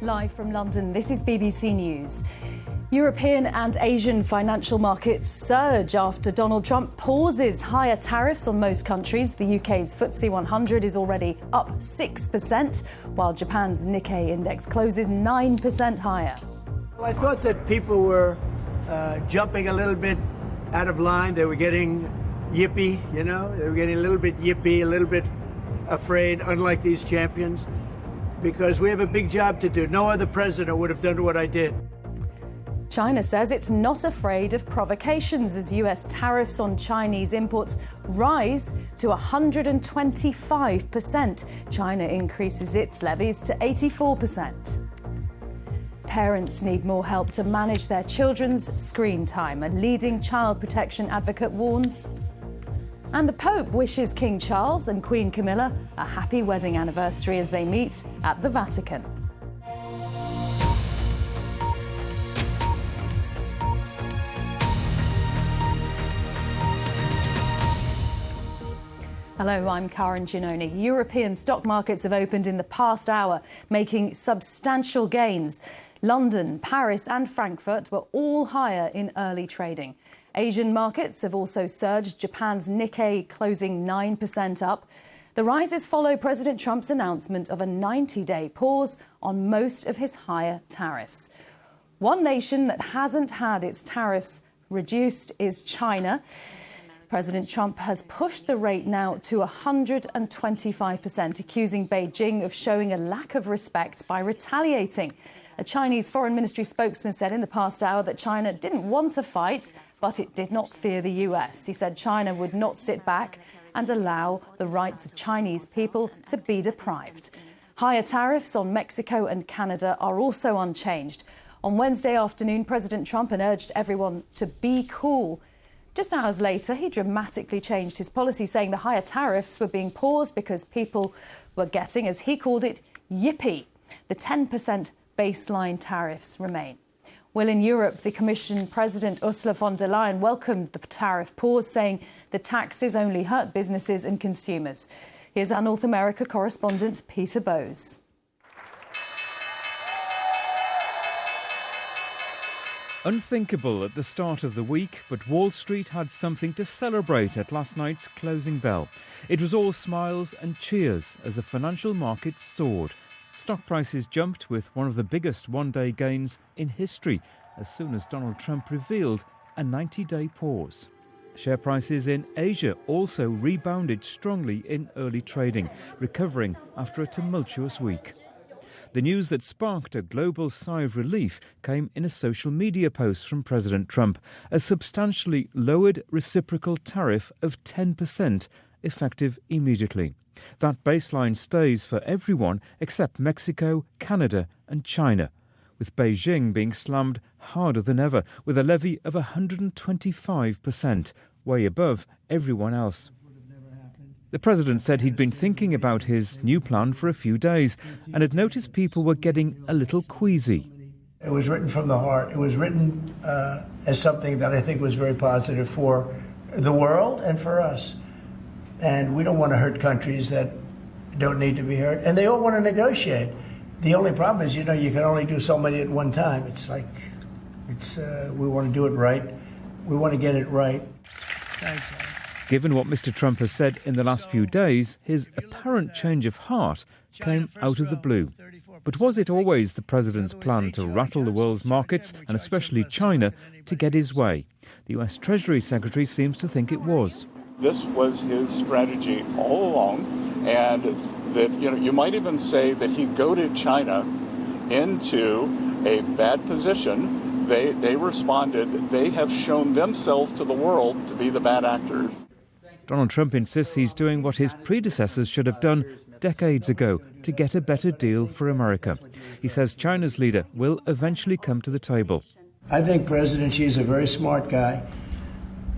Live from London, this is BBC News. European and Asian financial markets surge after Donald Trump pauses higher tariffs on most countries. The UK's FTSE 100 is already up 6%, while Japan's Nikkei index closes 9% higher. Well, I thought that people were jumping a little bit out of line. They were getting yippy, you know? They were getting a little bit yippy, a little bit afraid, unlike these champions, because we have a big job to do. No other president would have done what I did. China says it's not afraid of provocations as US tariffs on Chinese imports rise to 125%. China increases its levies to 84%. Parents need more help to manage their children's screen time. A leading child protection advocate warns. And the Pope wishes King Charles and Queen Camilla a happy wedding anniversary as they meet at the Vatican. Hello, I'm Karen Giannoni. European stock markets have opened in the past hour, making substantial gains. London, Paris and Frankfurt were all higher in early trading. Asian markets have also surged, Japan's Nikkei closing 9% up. The rises follow President Trump's announcement of a 90-day pause on most of his higher tariffs. One nation that hasn't had its tariffs reduced is China. President Trump has pushed the rate now to 125%, accusing Beijing of showing a lack of respect by retaliating. A Chinese Foreign Ministry spokesman said in the past hour that China didn't want a fight, but it did not fear the US. He said China would not sit back and allow the rights of Chinese people to be deprived. Higher tariffs on Mexico and Canada are also unchanged. On Wednesday afternoon, President Trump urged everyone to be cool. Just hours later, he dramatically changed his policy, saying the higher tariffs were being paused because people were getting, as he called it, yippy. The 10% baseline tariffs remain. Well, in Europe, the Commission President Ursula von der Leyen welcomed the tariff pause, saying the taxes only hurt businesses and consumers. Here's our North America correspondent, Peter Bowes. Unthinkable at the start of the week, but Wall Street had something to celebrate at last night's closing bell. It was all smiles and cheers as the financial markets soared. Stock prices jumped with one of the biggest one-day gains in history as soon as Donald Trump revealed a 90-day pause. Share prices in Asia also rebounded strongly in early trading, recovering after a tumultuous week. The news that sparked a global sigh of relief came in a social media post from President Trump, a substantially lowered reciprocal tariff of 10%, effective immediately. That baseline stays for everyone except Mexico, Canada and China, with Beijing being slammed harder than ever with a levy of 125%, way above everyone else. The president said he'd been thinking about his new plan for a few days and had noticed people were getting a little queasy. It was written from the heart. It was written as something that I think was very positive for the world and for us. And we don't want to hurt countries that don't need to be hurt. And they all want to negotiate. The only problem is, you can only do so many at one time. It's like, we want to do it right. We want to get it right. Thanks. Given what Mr. Trump has said in the last few days, his apparent change of heart came out of the blue. But was it always the president's plan to rattle the world's markets, and especially China, to get his way? The US Treasury Secretary seems to think it was. This was his strategy all along, and that you might even say that he goaded China into a bad position. They responded. They have shown themselves to the world to be the bad actors. Donald Trump insists he's doing what his predecessors should have done decades ago to get a better deal for America. He says China's leader will eventually come to the table. I think President Xi's a very smart guy,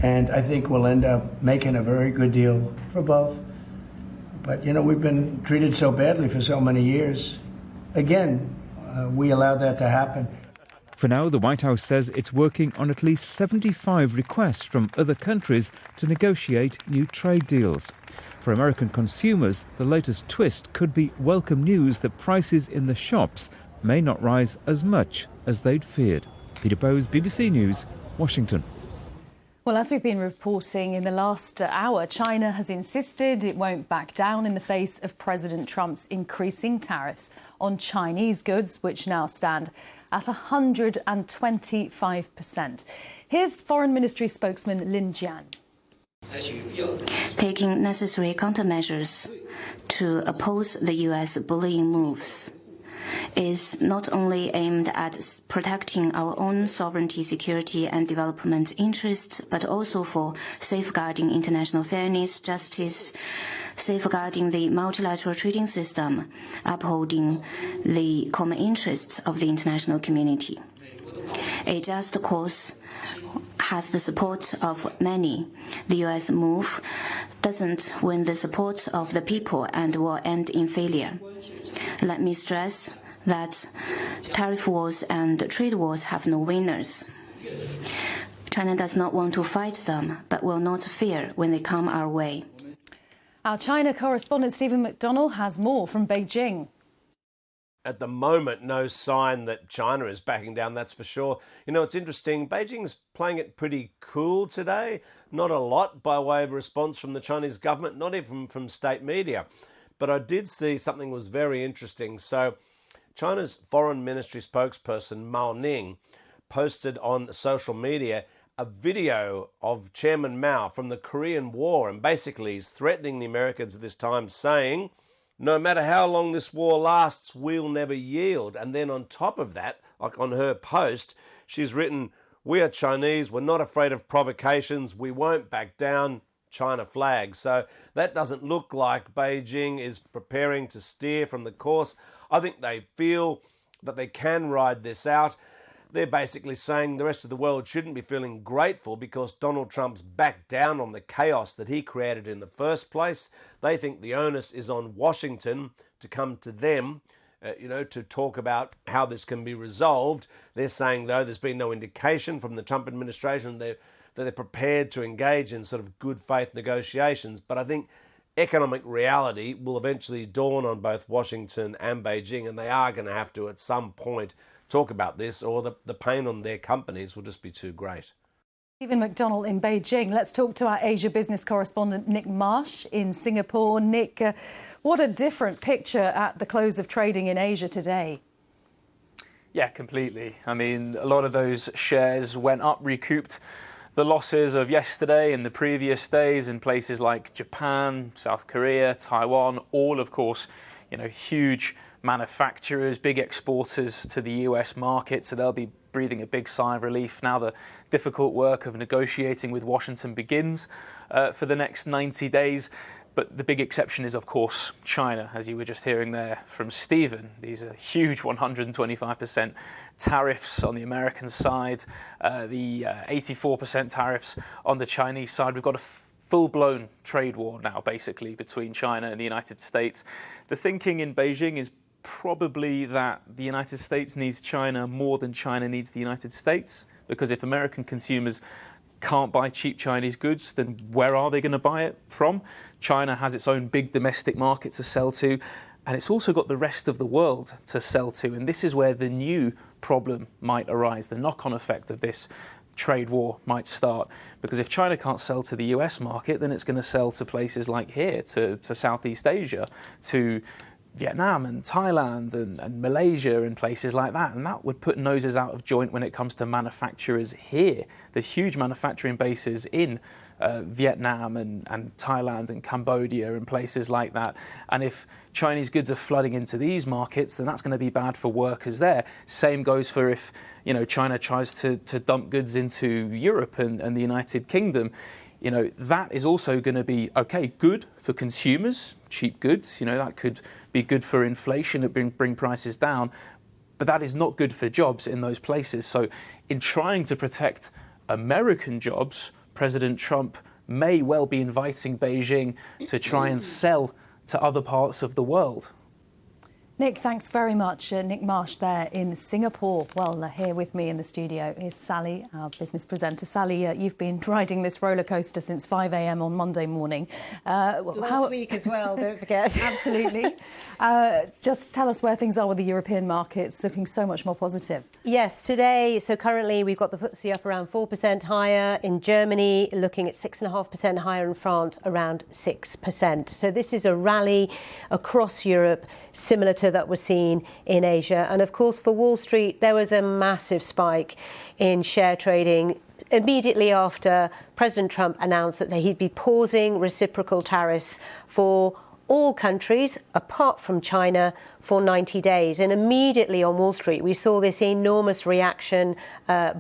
and I think we'll end up making a very good deal for both. But, we've been treated so badly for so many years. Again, we allowed that to happen. For now, the White House says it's working on at least 75 requests from other countries to negotiate new trade deals. For American consumers, the latest twist could be welcome news that prices in the shops may not rise as much as they'd feared. Peter Bowes, BBC News, Washington. Well, as we've been reporting in the last hour, China has insisted it won't back down in the face of President Trump's increasing tariffs on Chinese goods, which now stand at 125%. Here's Foreign Ministry spokesman Lin Jian. Taking necessary countermeasures to oppose the U.S. bullying moves is not only aimed at protecting our own sovereignty, security and development interests, but also for safeguarding international fairness, justice, safeguarding the multilateral trading system, upholding the common interests of the international community. A just cause has the support of many. The U.S. move doesn't win the support of the people and will end in failure. Let me stress that tariff wars and trade wars have no winners. China does not want to fight them, but will not fear when they come our way. Our China correspondent Stephen McDonnell has more from Beijing. At the moment, no sign that China is backing down, that's for sure. You know, it's interesting, Beijing's playing it pretty cool today. Not a lot by way of response from the Chinese government, not even from state media. But I did see something was very interesting. So China's foreign ministry spokesperson Mao Ning posted on social media a video of Chairman Mao from the Korean War, and basically he's threatening the Americans at this time, saying, no matter how long this war lasts, we'll never yield. And then on top of that, like on her post, she's written, we are Chinese, we're not afraid of provocations, we won't back down, China flag. So that doesn't look like Beijing is preparing to steer from the course. I think they feel that they can ride this out. They're basically saying the rest of the world shouldn't be feeling grateful because Donald Trump's backed down on the chaos that he created in the first place. They think the onus is on Washington to come to them, to talk about how this can be resolved. They're saying, though, there's been no indication from the Trump administration that they're prepared to engage in sort of good faith negotiations. But I think economic reality will eventually dawn on both Washington and Beijing, and they are going to have to, at some point, talk about this, or the pain on their companies will just be too great. Stephen McDonnell in Beijing. Let's talk to our Asia business correspondent Nick Marsh in Singapore. Nick, what a different picture at the close of trading in Asia today. Yeah, completely. I mean, a lot of those shares went up, recouped the losses of yesterday and the previous days in places like Japan, South Korea, Taiwan, all, of course, huge manufacturers, big exporters to the US market, so they'll be breathing a big sigh of relief now the difficult work of negotiating with Washington begins for the next 90 days. But the big exception is, of course, China, as you were just hearing there from Stephen. These are huge 125% tariffs on the American side, the 84% tariffs on the Chinese side. We've got a full-blown trade war now, basically, between China and the United States. The thinking in Beijing is probably that the United States needs China more than China needs the United States, because if American consumers can't buy cheap Chinese goods, then where are they going to buy it from? China has its own big domestic market to sell to, and it's also got the rest of the world to sell to. And this is where the new problem might arise. The knock-on effect of this trade war might start, because if China can't sell to the US market, then it's going to sell to places like here, to Southeast Asia, to Vietnam and Thailand and Malaysia and places like that. And that would put noses out of joint when it comes to manufacturers here. There's huge manufacturing bases in Vietnam and Thailand and Cambodia and places like that. And if Chinese goods are flooding into these markets, then that's going to be bad for workers there. Same goes for if China tries to dump goods into Europe and the United Kingdom. That is also going to be, good for consumers, cheap goods. That could be good for inflation, it bring prices down. But that is not good for jobs in those places. So in trying to protect American jobs, President Trump may well be inviting Beijing to try and sell to other parts of the world. Nick, thanks very much. Nick Marsh there in Singapore. Well, here with me in the studio is Sally, our business presenter. Sally, you've been riding this roller coaster since 5 a.m. on Monday morning. Last week as well, don't forget. Absolutely. Just tell us where things are with the European markets, looking so much more positive. Yes, today, so currently we've got the FTSE up around 4% higher. In Germany, looking at 6.5% higher. In France, around 6%. So this is a rally across Europe, similar to that was seen in Asia. And of course, for Wall Street, there was a massive spike in share trading immediately after President Trump announced that he'd be pausing reciprocal tariffs for all countries apart from China for 90 days. And immediately on Wall Street, we saw this enormous reaction,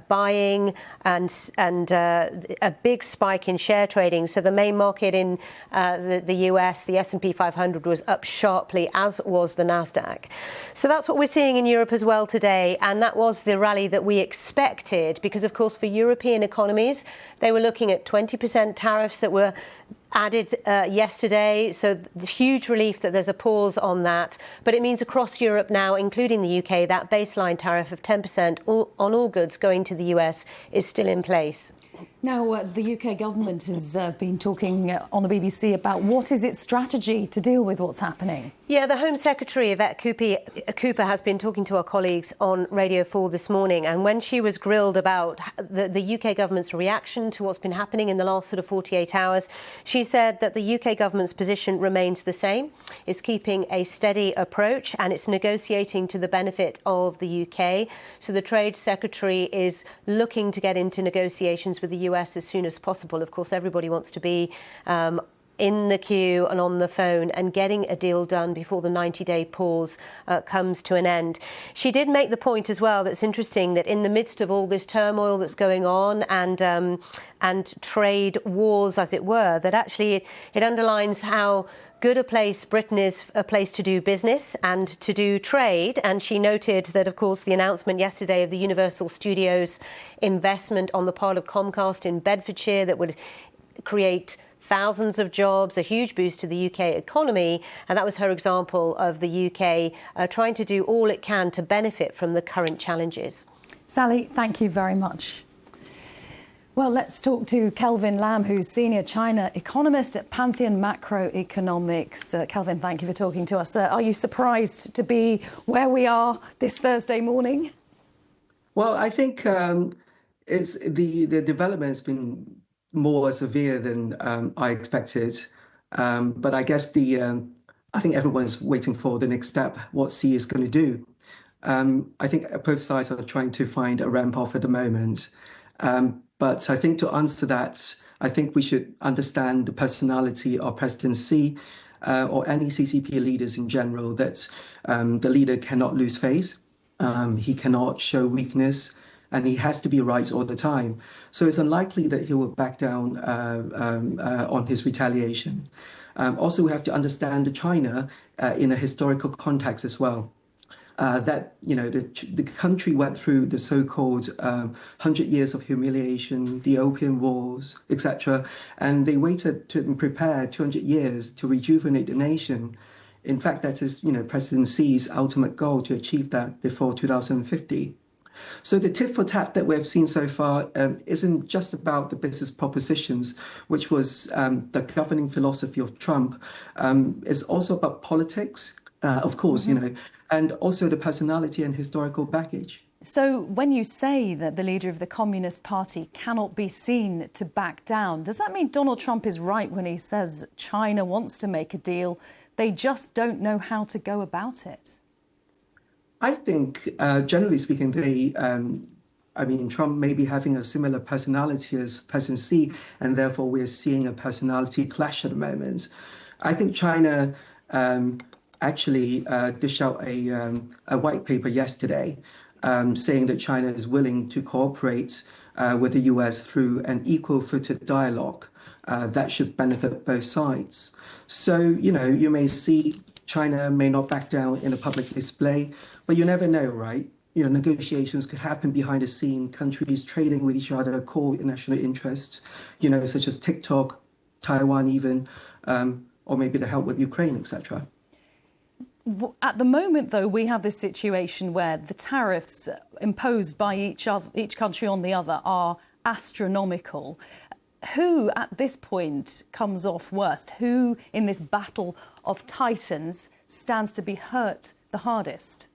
buying and a big spike in share trading. So the main market in the US, the S&P 500 was up sharply, as was the NASDAQ. So that's what we're seeing in Europe as well today. And that was the rally that we expected, because, of course, for European economies, they were looking at 20% tariffs that were added yesterday. So the huge relief that there's a pause on that. But it means across Europe now, including the UK, that baseline tariff of 10% on all goods going to the US is still in place. Now, the UK government has been talking on the BBC about what is its strategy to deal with what's happening. Yeah, the Home Secretary, Yvette Cooper, has been talking to our colleagues on Radio 4 this morning. And when she was grilled about the UK government's reaction to what's been happening in the last sort of 48 hours, she said that the UK government's position remains the same. It's keeping a steady approach and it's negotiating to the benefit of the UK. So the Trade Secretary is looking to get into negotiations with the US as soon as possible. Of course, everybody wants to be in the queue and on the phone and getting a deal done before the 90-day pause comes to an end. She did make the point as well that's interesting, that in the midst of all this turmoil that's going on and trade wars, as it were, that actually it underlines how good a place Britain is, a place to do business and to do trade. And she noted that, of course, the announcement yesterday of the Universal Studios investment on the part of Comcast in Bedfordshire that would create thousands of jobs, a huge boost to the UK economy. And that was her example of the UK trying to do all it can to benefit from the current challenges. Sally, thank you very much. Well, let's talk to Kelvin Lam, who's Senior China Economist at Pantheon Macroeconomics. Kelvin, thank you for talking to us. Are you surprised to be where we are this Thursday morning? Well, I think it's the development has been more severe than I expected. But I guess I think everyone's waiting for the next step, what Xi is going to do. I think both sides are trying to find a ramp off at the moment. But I think to answer that, I think we should understand the personality of President Xi or any CCP leaders in general, that the leader cannot lose face. He cannot show weakness, and he has to be right all the time. So it's unlikely that he will back down on his retaliation. Also, we have to understand China in a historical context as well. That, you know, the country went through the so-called 100 years of humiliation, the Opium Wars, etc. And they waited to prepare 200 years to rejuvenate the nation. In fact, that is, you know, President Xi's ultimate goal, to achieve that before 2050. So the tit for tat that we've seen so far isn't just about the business propositions, which was the governing philosophy of Trump. It's also about politics, of course, you know, and also the personality and historical baggage. So when you say that the leader of the Communist Party cannot be seen to back down, does that mean Donald Trump is right when he says China wants to make a deal, they just don't know how to go about it? I think, generally speaking, Trump may be having a similar personality as President Xi, and therefore we're seeing a personality clash at the moment. I think China actually dished out a white paper yesterday saying that China is willing to cooperate with the US through an equal-footed dialogue that should benefit both sides. So, you know, you may see China may not back down in a public display, but you never know, right? You know, negotiations could happen behind the scene, countries trading with each other, core national interests, you know, such as TikTok, Taiwan even, or maybe the help with Ukraine, etc. At the moment, though, we have this situation where the tariffs imposed by each country on the other are astronomical. Who, at this point, comes off worst? Who, in this battle of titans, stands to be hurt the hardest?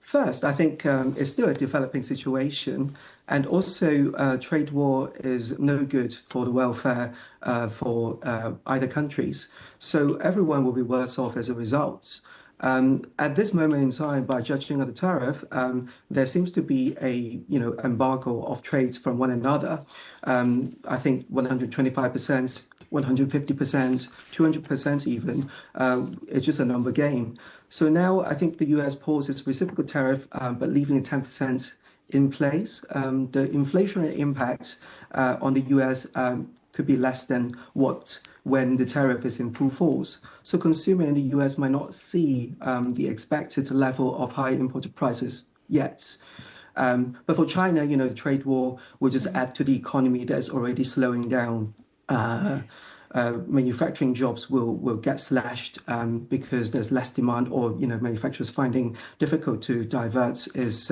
First, I think it's still a developing situation. And also, trade war is no good for the welfare for either countries. So everyone will be worse off as a result. At this moment in time, by judging of the tariff, there seems to be a embargo of trades from one another. I think 125%, 150%, 200% even. It's just a number game. So now I think the US pulls its reciprocal tariff, but leaving 10% in place. The inflationary impact on the US could be less than when the tariff is in full force. So consumer in the US might not see the expected level of high imported prices yet. But for China, the trade war will just add to the economy that's already slowing down. Manufacturing jobs will get slashed because there's less demand, or manufacturers finding difficult to divert its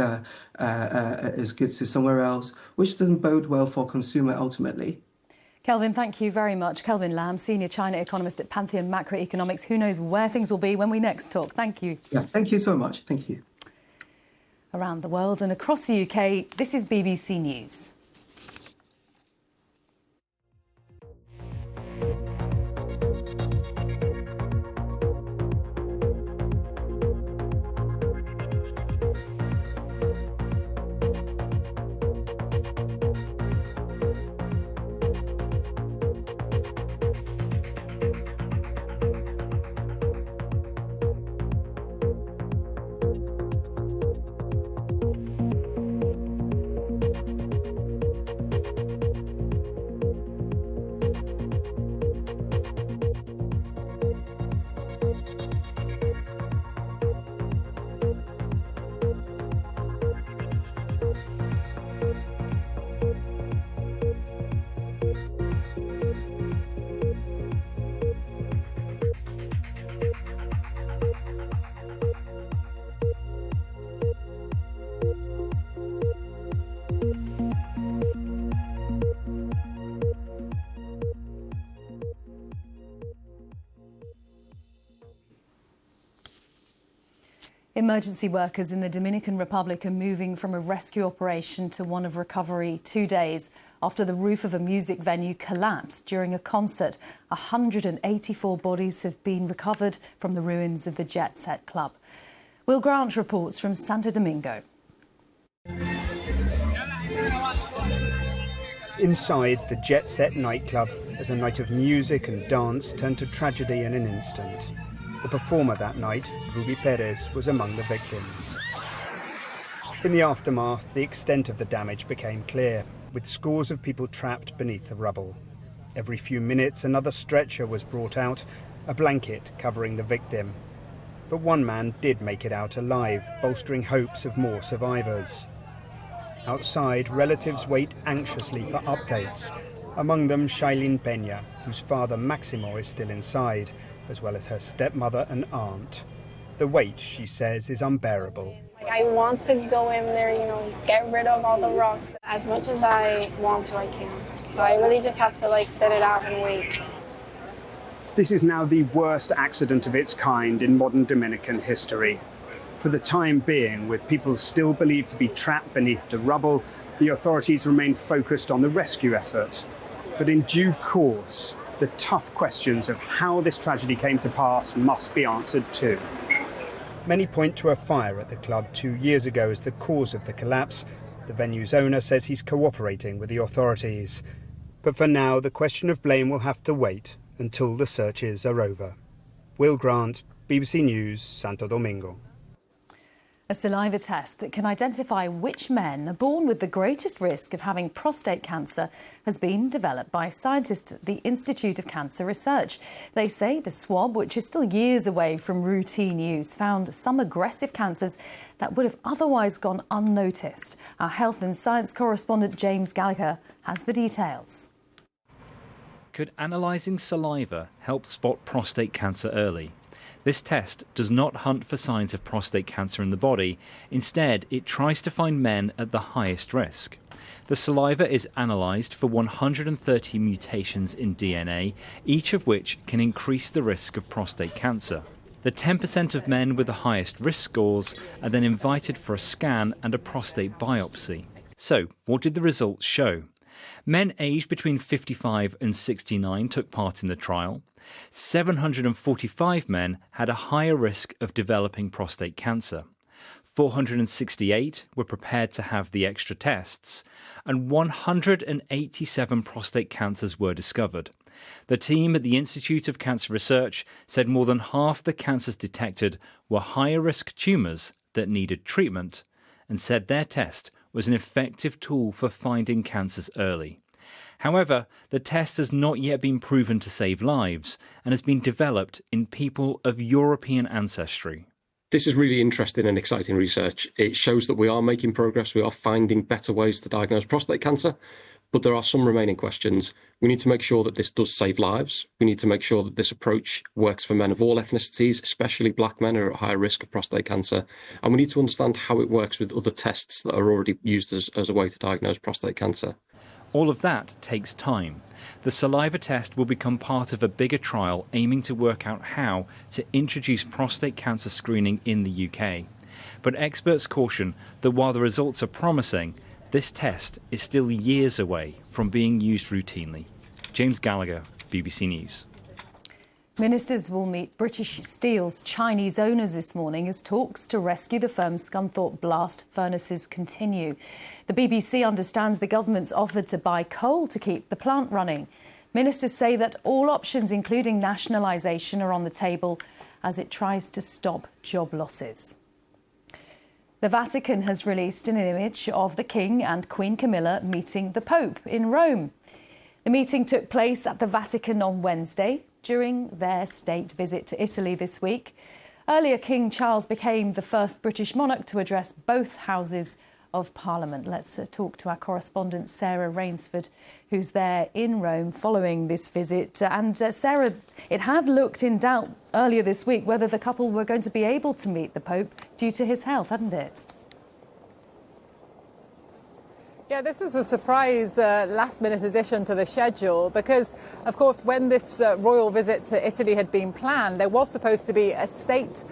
goods to somewhere else, which doesn't bode well for consumer ultimately. Kelvin, thank you very much. Kelvin Lam, Senior China Economist at Pantheon Macroeconomics. Who knows where things will be when we next talk. Thank you. Yeah, thank you so much. Thank you. Around the world and across the UK, this is BBC News. Emergency workers in the Dominican Republic are moving from a rescue operation to one of recovery 2 days after the roof of a music venue collapsed during a concert. 184 bodies have been recovered from the ruins of the Jet Set Club. Will Grant reports from Santo Domingo. Inside the Jet Set nightclub, as a night of music and dance turned to tragedy in an instant. The performer that night, Ruby Perez, was among the victims. In the aftermath, the extent of the damage became clear, with scores of people trapped beneath the rubble. Every few minutes, another stretcher was brought out, a blanket covering the victim. But one man did make it out alive, bolstering hopes of more survivors. Outside, relatives wait anxiously for updates. Among them, Shailene Peña, whose father Maximo is still inside, as well as her stepmother and aunt. The wait, she says, is unbearable. I want to go in there, get rid of all the rocks. As much as I want to, I can't. So I really just have to sit it out and wait. This is now the worst accident of its kind in modern Dominican history. For the time being, with people still believed to be trapped beneath the rubble, the authorities remain focused on the rescue effort. But in due course, the tough questions of how this tragedy came to pass must be answered too. Many point to a fire at the club 2 years ago as the cause of the collapse. The venue's owner says he's cooperating with the authorities. But for now, the question of blame will have to wait until the searches are over. Will Grant, BBC News, Santo Domingo. A saliva test that can identify which men are born with the greatest risk of having prostate cancer has been developed by scientists at the Institute of Cancer Research. They say the swab, which is still years away from routine use, found some aggressive cancers that would have otherwise gone unnoticed. Our health and science correspondent James Gallagher has the details. Could analysing saliva help spot prostate cancer early? This test does not hunt for signs of prostate cancer in the body. Instead, it tries to find men at the highest risk. The saliva is analysed for 130 mutations in DNA, each of which can increase the risk of prostate cancer. The 10% of men with the highest risk scores are then invited for a scan and a prostate biopsy. So, what did the results show? Men aged between 55 and 69 took part in the trial. 745 men had a higher risk of developing prostate cancer. 468 were prepared to have the extra tests, and 187 prostate cancers were discovered. The team at the Institute of Cancer Research said more than half the cancers detected were higher risk tumours that needed treatment, and said their test was an effective tool for finding cancers early. However, the test has not yet been proven to save lives and has been developed in people of European ancestry. This is really interesting and exciting research. It shows that we are making progress. We are finding better ways to diagnose prostate cancer, but there are some remaining questions. We need to make sure that this does save lives. We need to make sure that this approach works for men of all ethnicities, especially black men who are at higher risk of prostate cancer. And we need to understand how it works with other tests that are already used as a way to diagnose prostate cancer. All of that takes time. The saliva test will become part of a bigger trial aiming to work out how to introduce prostate cancer screening in the UK. But experts caution that while the results are promising, this test is still years away from being used routinely. James Gallagher, BBC News. Ministers will meet British Steel's Chinese owners this morning as talks to rescue the firm's Scunthorpe blast furnaces continue. The BBC understands the government's offered to buy coal to keep the plant running. Ministers say that all options, including nationalisation, are on the table as it tries to stop job losses. The Vatican has released an image of the King and Queen Camilla meeting the Pope in Rome. The meeting took place at the Vatican on Wednesday during their state visit to Italy this week. Earlier, King Charles became the first British monarch to address both houses of Parliament. Let's talk to our correspondent Sarah Rainsford, who's there in Rome following this visit. And Sarah, it had looked in doubt earlier this week whether the couple were going to be able to meet the Pope due to his health, hadn't it? Yeah, this was a surprise last-minute addition to the schedule because, of course, when this royal visit to Italy had been planned, there was supposed to be a state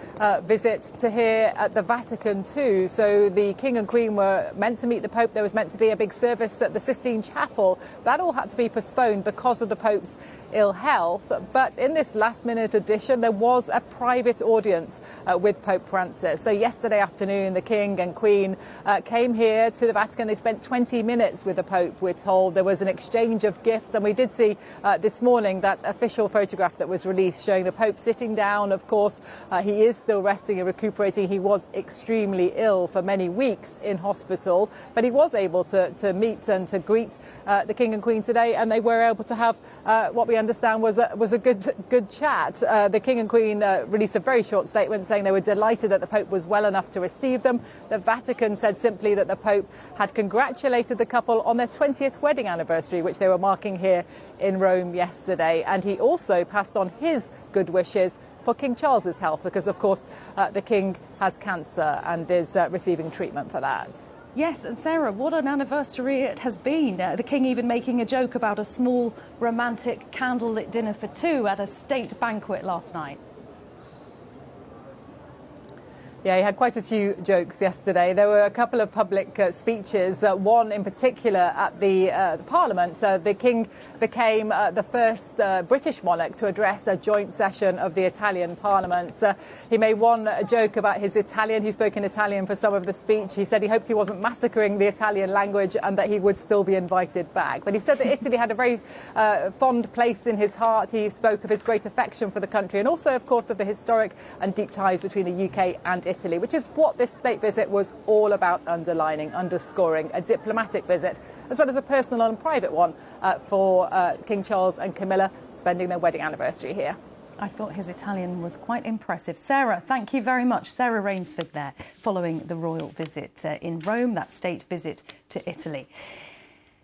visit to here at the Vatican too. So the King and Queen were meant to meet the Pope. There was meant to be a big service at the Sistine Chapel. That all had to be postponed because of the Pope's ill health. But in this last-minute addition, there was a private audience with Pope Francis. So yesterday afternoon, the King and Queen came here to the Vatican. They spent 20 minutes with the Pope, we're told. There was an exchange of gifts, and we did see this morning that official photograph that was released showing the Pope sitting down. Of course, he is still resting and recuperating. He was extremely ill for many weeks in hospital, but he was able to meet and to greet the King and Queen today, and they were able to have what we understand was a good chat. The King and Queen released a very short statement saying they were delighted that the Pope was well enough to receive them. The Vatican said simply that the Pope had congratulated the couple on their 20th wedding anniversary, which they were marking here in Rome yesterday. And he also passed on his good wishes for King Charles's health because, of course, the King has cancer and is receiving treatment for that. Yes, and Sarah, what an anniversary it has been. The King even making a joke about a small romantic candlelit dinner for two at a state banquet last night. Yeah, he had quite a few jokes yesterday. There were a couple of public speeches, one in particular at the Parliament. The King became the first British monarch to address a joint session of the Italian Parliament. He made one joke about his Italian. He spoke in Italian for some of the speech. He said he hoped he wasn't massacring the Italian language and that he would still be invited back. But he said that Italy had a very fond place in his heart. He spoke of his great affection for the country and also, of course, of the historic and deep ties between the UK and Italy, which is what this state visit was all about, underscoring a diplomatic visit as well as a personal and private one for King Charles and Camilla spending their wedding anniversary here. I thought his Italian was quite impressive. Sarah, thank you very much. Sarah Rainsford there, following the royal visit in Rome, that state visit to Italy.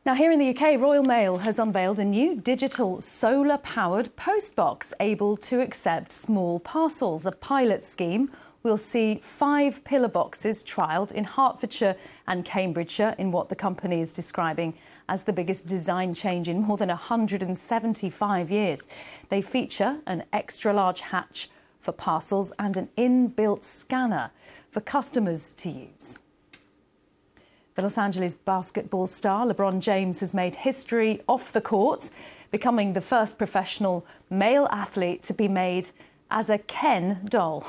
Now, here in the UK, Royal Mail has unveiled a new digital solar-powered postbox able to accept small parcels. A pilot scheme will see 5 pillar boxes trialled in Hertfordshire and Cambridgeshire in what the company is describing as the biggest design change in more than 175 years. They feature an extra-large hatch for parcels and an inbuilt scanner for customers to use. The Los Angeles basketball star LeBron James has made history off the court, becoming the first professional male athlete to be made as a Ken doll.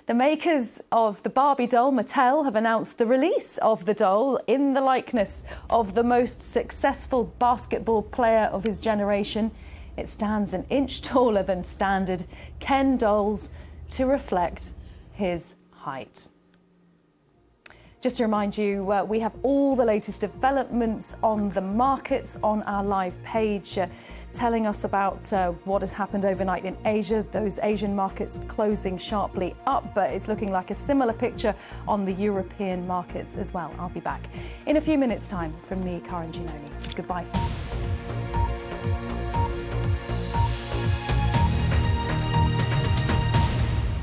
The makers of the Barbie doll, Mattel, have announced the release of the doll in the likeness of the most successful basketball player of his generation. It stands an inch taller than standard Ken dolls to reflect his height. Just to remind you, we have all the latest developments on the markets on our live page, telling us about what has happened overnight in Asia. Those Asian markets closing sharply up, but it's looking like a similar picture on the European markets as well. I'll be back in a few minutes' time from me, Karen Giannoni. Goodbye.